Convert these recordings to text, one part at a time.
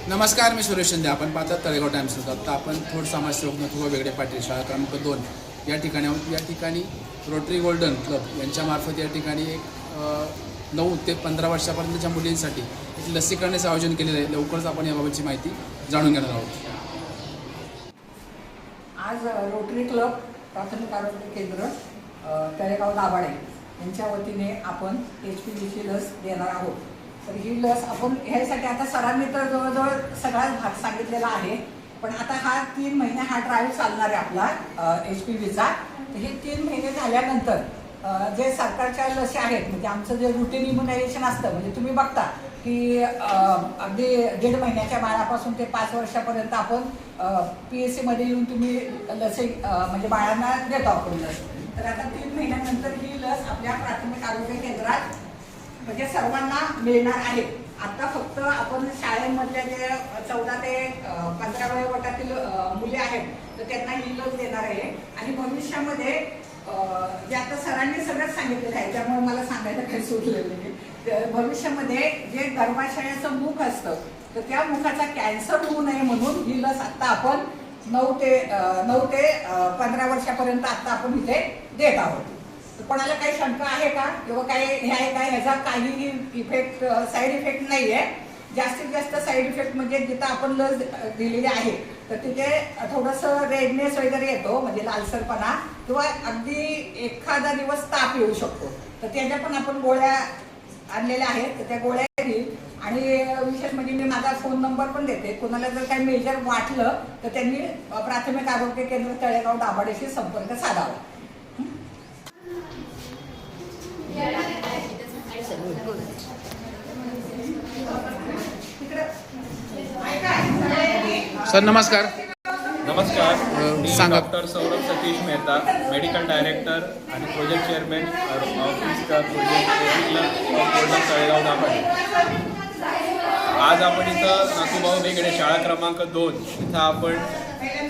नमस्कार, मी सुरेश शिंदे. आपण पाहतात तळेगाव टाइम्स न्यूज. आता आपण थोड समाजसेवक नथुराम वेगळे पाटील शाळा क्रमांक 2 या ठिकाणी आहोत. या ठिकाणी रोटरी गोल्डन क्लब यांच्यामार्फत या ठिकाणी एक 9 ते 15 वर्षापर्यंतच्या मुलींसाठी एक लसीकरणाचे आयोजन केलेलं आहे. लवकरच आपण याबाबतची माहिती जाणून घेणार आहोत. आज रोटरी क्लब प्राथमिक आरोग्य केंद्र तळेगाव दाभाडे यांच्या वतीने आपण HPVची लस देणार आहोत. तर ही लस आपण ह्यासाठी आता सरांनी तर जवळजवळ सगळाच भाग सांगितलेला आहे, पण आता हा 3 महिने हा ड्राईव्ह चालणार आहे आपला HPVचा. तर हे 3 महिने झाल्यानंतर जे सरकारच्या लसी आहेत, म्हणजे आमचं जे रुटीन इम्युनायझेशन असतं, म्हणजे तुम्ही बघता की अगदी 1.5 महिन्याच्या बाळापासून ते 5 वर्षापर्यंत आपण PSC मध्ये येऊन तुम्ही लसी म्हणजे बाळांना देतो आपण लस. तर आता 3 महिन्यानंतर ही लस आपल्या प्राथमिक आरोग्य केंद्रात म्हणजे सर्वांना मिळणार आहे. आता फक्त आपण शाळेमधल्या जे 14 ते 15 वयोगटातील मुले आहेत तर त्यांना ही लस देणार आहे. आणि भविष्यामध्ये जे आता सरांनी सगळंच सांगितलेलं आहे, त्यामुळे मला सांगायला काही सुचलेलं नाही. भविष्यामध्ये जे गर्भाशयाचं मुख असतं तर त्या मुखाचा कॅन्सर होऊ नये म्हणून ही लस आता आपण 9 ते 15 वर्षापर्यंत आता आपण इथे देत आहोत. कोणाला काही शंका आहे का किंवा काही हे आहे का? ह्याचा काहीही इफेक्ट साईड इफेक्ट नाही आहे. जास्तीत जास्त साईड इफेक्ट म्हणजे जिथं आपण लस दिलेली आहे तर तिथे थोडंसं रेडनेस वगैरे येतो, म्हणजे लालसरपणा, किंवा अगदी एखादा दिवस ताप येऊ शकतो. तर त्याच्या पण आपण गोळ्या आणलेल्या आहेत, तर त्या गोळ्या घेईल. आणि विशेष म्हणजे मी माझा फोन नंबर पण देते, कोणाला जर काही मेजर वाटलं तर त्यांनी प्राथमिक आरोग्य केंद्र तळेगाव दाभाडेशी संपर्क साधावा. सर नमस्कार. नमस्कार. मी सांगा. Doctor Saurabh Satish Mehta, medical director आणि प्रोजेक्ट चेअरमॅन ऑफिस का प्रोजेक्ट गोल्डन तळेगाव दाभाडे. आज आपण इथं नाथूभाऊ बेगडे शाळा क्रमांक 2 इथं आपण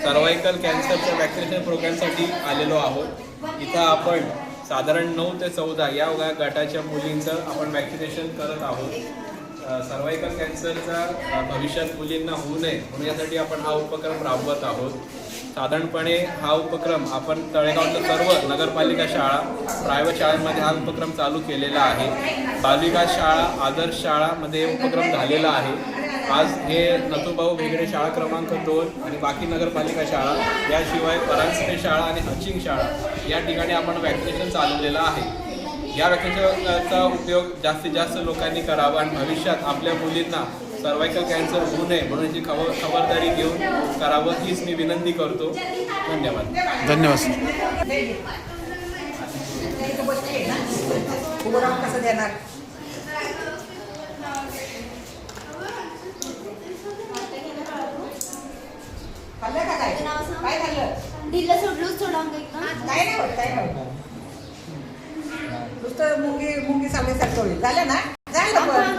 सर्वायकल कॅन्सरच्या वॅक्सिनेशन प्रोग्रामसाठी आलेलो आहोत. इथं आपण साधारण 9 ते 14 या गटाच्या मुलींचं आपण वॅक्सिनेशन करत आहोत. सर्वायकल कॅन्सरचा भविष्यात मुलींना होऊ नये म्हणून यासाठी आपण हा उपक्रम राबवत आहोत. साधारणपणे हा उपक्रम आपण तळेगावच्या सर्व नगरपालिका शाळा, प्रायव्हेट शाळांमध्ये हा उपक्रम चालू केलेला आहे. बालविका शाळा, आदर्श शाळामध्ये उपक्रम झालेला आहे. आज हे नथुभाऊ बेगडे शाळा क्रमांक 2 आणि बाकी नगरपालिका शाळा, याशिवाय परांजपे शाळा आणि हचिंग शाळा या ठिकाणी आपण वॅक्सिनेशन चालवलेलं आहे. या वॅक्सिनेशनचा उपयोग जास्तीत जास्त लोकांनी करावा आणि भविष्यात आपल्या मुलींना सर्वायकल कॅन्सर होऊ नये म्हणून याची खबरदारी घेऊन करावं हीच मी विनंती करतो. धन्यवाद. धन्यवाद. कसं देणार? खाल्लं का? काय काय खाल्लं? दिलं सोडलंच थोडा काय नाही होत, काय नाही होत. नुसतं मुंगी सावल्यासारखं होईल. झालं ना? झालं पण